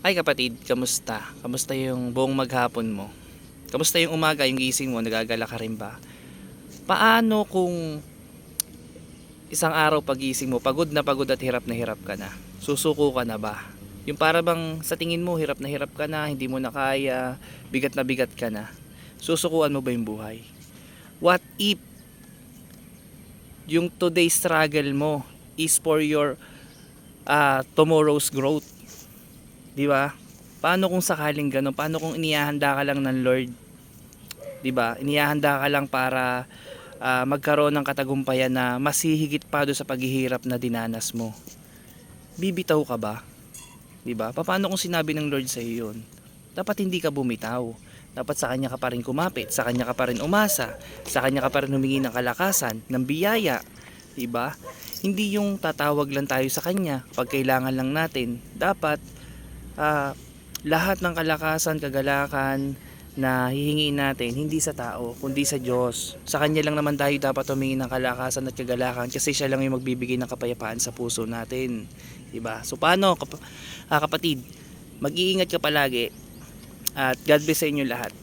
Ay kapatid, kamusta? Kamusta yung buong maghapon mo? Kamusta yung umaga, yung gising mo, nagagala ka rin ba? Paano kung isang araw pagising mo, pagod at hirap na hirap ka na? Susuko ka na ba? Yung para bang sa tingin mo, hirap na hirap ka na, hindi mo na kaya, bigat na bigat ka na. Susukuan mo ba yung buhay? What if yung today struggle mo is for your tomorrow's growth? Di ba? Paano kung sakaling gano'n? Paano kung inihahanda ka lang ng Lord? 'Di ba? Inihahanda ka lang para magkaroon ng katagumpayan na mas hihigit pa do sa paghihirap na dinanas mo. Bibitaw ka ba? 'Di ba? Paano kung sinabi ng Lord sa iyo 'yon? Dapat hindi ka bumitaw. Dapat sa kanya ka pa rin kumapit, sa kanya ka pa rin umasa, sa kanya ka pa rin humingi ng kalakasan, ng biyaya, 'di ba? Hindi yung tatawag lang tayo sa kanya pag kailangan lang natin. Dapat lahat ng kalakasan, kagalakan na hihingiin natin hindi sa tao kundi sa Diyos. Sa Kanya lang naman tayo dapat humingi ng kalakasan at kagalakan kasi Siya lang yung magbibigay ng kapayapaan sa puso natin, diba? So paano kapatid, mag-iingat ka palagi at God bless sa inyo lahat.